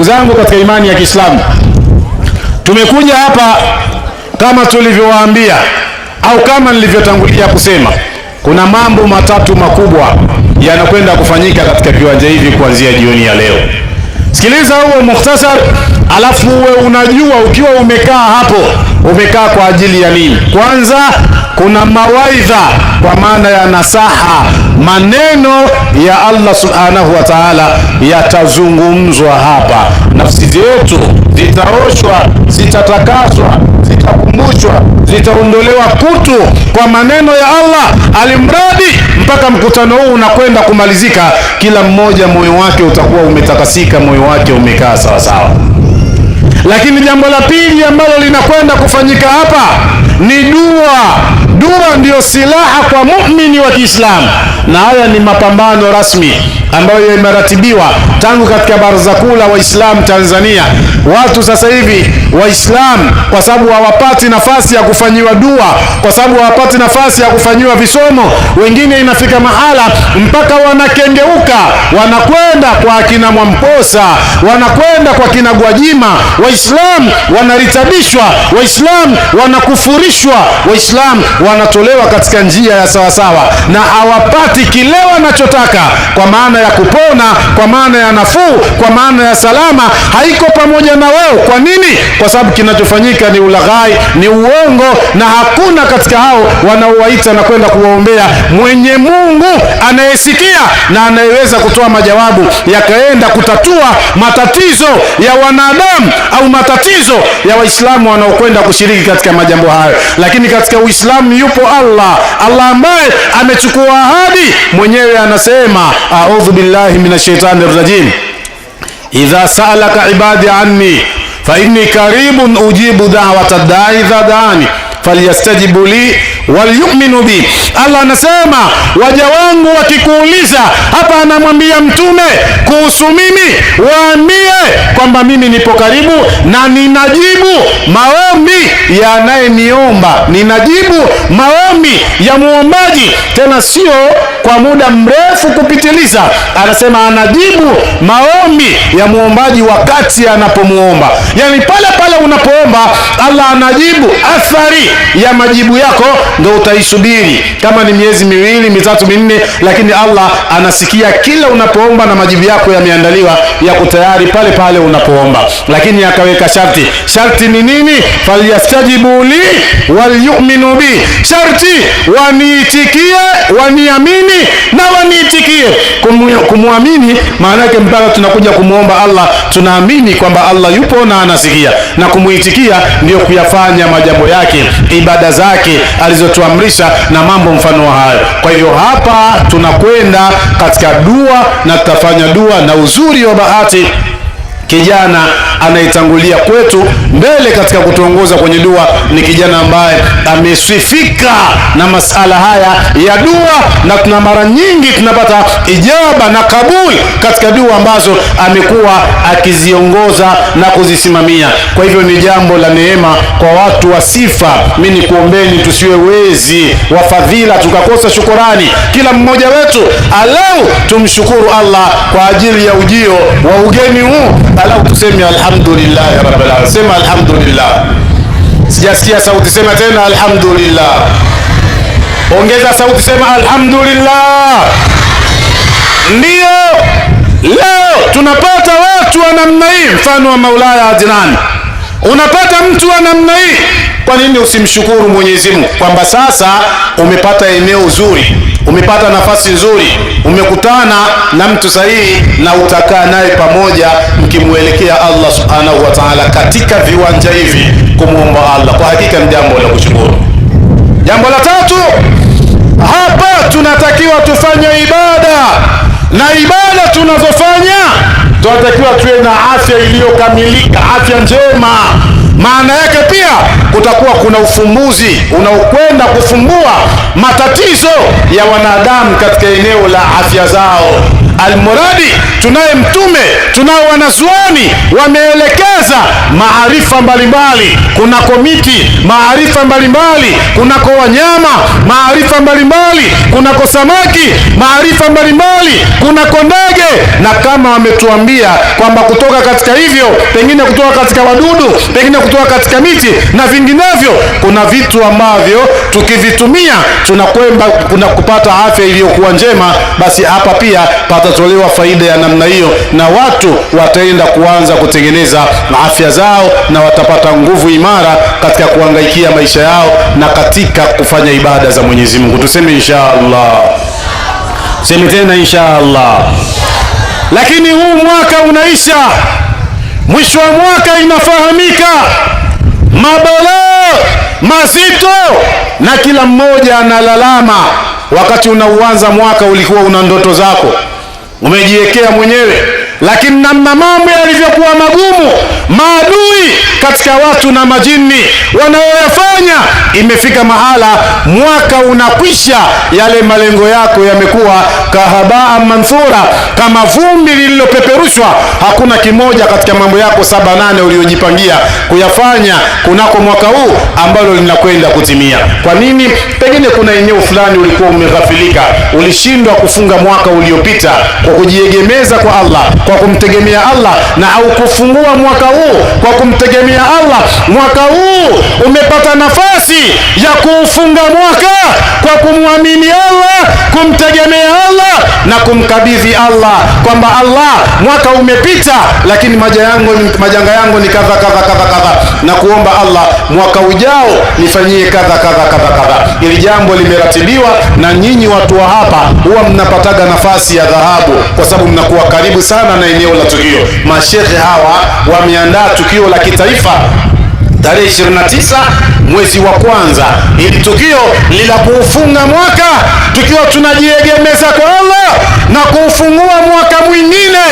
Ndugu zangu katika imani ya Kiislamu, tumekuja hapa kama tulivyowaambia au kama nilivyotangulia kusema, kuna mambo matatu makubwa yanakwenda kufanyika katika viwanja hivi kuanzia jioni ya leo. Sikiliza huo mukhtasar, alafu uwe unajua ukiwa umekaa hapo umekaa kwa ajili ya nini. Kwanza, kuna mawaidha kwa maana ya nasaha, maneno ya Allah subhanahu wa ta'ala yatazungumzwa hapa. Nafsi zetu zitaoshwa, zitatakaswa, zitakumbushwa, zitaondolewa kutu kwa maneno ya Allah, alimradi mpaka mkutano huu unakwenda kumalizika, kila mmoja moyo wake utakuwa umetakasika, moyo wake umekaa sawa sawa. Lakini jambo la pili ambalo linakwenda kufanyika hapa ni dua. Dua ndiyo silaha kwa muumini wa Kiislamu, na haya ni mapambano rasmi ambayo yameratibiwa tangu katika Baraza Kuu la Waislamu Tanzania. Watu sasa hivi Waislamu, kwa sababu hawapati nafasi ya kufanyiwa dua, kwa sababu hawapati nafasi ya kufanyiwa visomo, wengine inafika mahala mpaka wanakengeuka, wanakwenda kwa akina Mwamposa, wanakwenda kwa kina Gwajima. Waislamu wanaritabishwa, Waislamu wanakufurishwa, Waislamu wanatolewa katika njia ya sawasawa, na hawapati kile wanachotaka, kwa maana ya kupona, kwa maana ya nafuu, kwa maana ya salama, haiko pamoja na wao. Kwa nini? Kwa sababu kinachofanyika ni ulaghai, ni uongo, na hakuna katika hao wanaowaita na kwenda kuwaombea mwenye Mungu anayesikia na anayeweza kutoa majawabu yakaenda kutatua matatizo ya wanadamu au matatizo ya Waislamu wanaokwenda kushiriki katika majambo hayo. Lakini katika Uislamu yupo Allah ambaye amechukua ahadi, mwenyewe anasema, a'udhu billahi minash shaitani rrajim, idha sa'alaka ibadi anni fa inni karibun ujibu da'wata da'i idha da'ani falyastajibu li walyu'minu bi. Allah anasema, waja wangu wakikuuliza, hapa anamwambia mtume kuhusu mimi, waambie kwamba mimi nipo karibu na ninajibu maombi ya anayeniomba, ninajibu maombi ya muombaji, tena sio kwa muda mrefu kupitiliza. Anasema anajibu maombi ya muombaji wakati anapomuomba, yani pale pale unapoomba Allah anajibu. Athari ya majibu yako ndio utaisubiri, kama ni miezi miwili, mitatu, minne, lakini Allah anasikia kila unapoomba na majibu yako yameandaliwa, yako tayari pale pale unapoomba. Lakini akaweka sharti. Sharti ni nini? Falyastajibu li walyu'minu bi. Sharti waniitikie, waniamini na waniitikie. Kumwamini maana yake mpaka tunakuja kumuomba Allah tunaamini kwamba Allah yupo na anasikia, na kumuitikia ndio kuyafanya majambo yake, ibada zake alizotuamrisha na mambo mfano hayo. Kwa hivyo hapa tunakwenda katika dua na tutafanya dua, na uzuri wa bahati kijana anayetangulia kwetu mbele katika kutuongoza kwenye dua ni kijana ambaye amesifika na masala haya ya dua, na tuna mara nyingi tunapata ijaba na kabuli katika dua ambazo amekuwa akiziongoza na kuzisimamia. Kwa hivyo ni jambo la neema kwa watu wa sifa. Mimi nikuombeni tusiwe wezi wa fadhila tukakosa shukurani. Kila mmoja wetu alau tumshukuru Allah kwa ajili ya ujio wa ugeni huu, alau tuseme alhamdulillah rabbil alamin. Sema alhamdulillah. Sijasikia sauti, sema tena alhamdulillah. Ongeza sauti, sema alhamdulillah. Ndio leo tunapata watu wa namna hii, mfano wa Maulaya Adnan. Unapata mtu wa namna hii, kwa nini usimshukuru Mwenyezi Mungu kwamba sasa umepata eneo zuri, umepata nafasi nzuri, umekutana na mtu sahihi, na utakaa naye pamoja mkimuelekea Allah subhanahu wa ta'ala katika viwanja hivi kumuomba Allah. Kwa hakika ni jambo la kushukuru. Jambo la tatu, hapa tunatakiwa tufanye ibada, na ibada tunazofanya tunatakiwa tuwe na afya iliyokamilika, afya njema. Maana yake pia kutakuwa kuna ufumbuzi unaokwenda kufumbua matatizo ya wanadamu katika eneo la afya zao. Almuradi tunaye mtume, tunao wanazuoni wameelekeza maarifa mbalimbali, kunako miti maarifa mbalimbali, kunako wanyama maarifa mbalimbali, kunako samaki maarifa mbalimbali, kunako ndege, na kama wametuambia kwamba kutoka katika hivyo, pengine kutoka katika wadudu, pengine kutoka katika miti na vinginevyo, kuna vitu ambavyo tukivitumia tunakwenda kupata afya iliyokuwa njema, basi hapa pia patatolewa faida ya namna hiyo, na watu wataenda kuanza kutengeneza afya zao na watapata nguvu imara katika kuhangaikia maisha yao na katika kufanya ibada za Mwenyezi Mungu. Tuseme inshallah. Sema tena inshallah. Lakini huu mwaka unaisha, mwisho wa mwaka inafahamika mabalaa mazito, na kila mmoja analalama. Wakati unauanza mwaka ulikuwa una ndoto zako umejiwekea mwenyewe, lakini namna mambo yalivyokuwa magumu, maadui katika watu na majini wanaoyafanya, imefika mahala mwaka unakwisha, yale malengo yako yamekuwa kahabaa manthura, kama vumbi lililopeperushwa. Hakuna kimoja katika mambo yako 7-8 uliojipangia kuyafanya kunako mwaka huu ambalo linakwenda kutimia. Kwa nini? Pengine kuna eneo fulani ulikuwa umeghafilika, ulishindwa kufunga mwaka uliopita kwa kujiegemeza kwa Allah, kwa kumtegemea Allah, na au kufungua mwaka huu kwa kumtegemea Allah. Mwaka huu umepata nafasi ya kuufunga mwaka kwa kumwamini Allah, kumtegemea Allah na kumkabidhi Allah, kwamba Allah, mwaka umepita, lakini majanga yangu ni kadha kadha kadha kadha, na kuomba Allah mwaka ujao nifanyie kadha kadha kadha kadha. Ili jambo limeratibiwa, na nyinyi watu wa hapa huwa mnapataga nafasi ya dhahabu kwa sababu mnakuwa karibu sana na eneo la tukio. Mashehe hawa wameandaa tukio la kitaifa tarehe 29 mwezi wa kwanza, ili tukio lila kuufunga mwaka tukiwa tunajiegemeza kwa Allah na kuufungua mwaka mwingine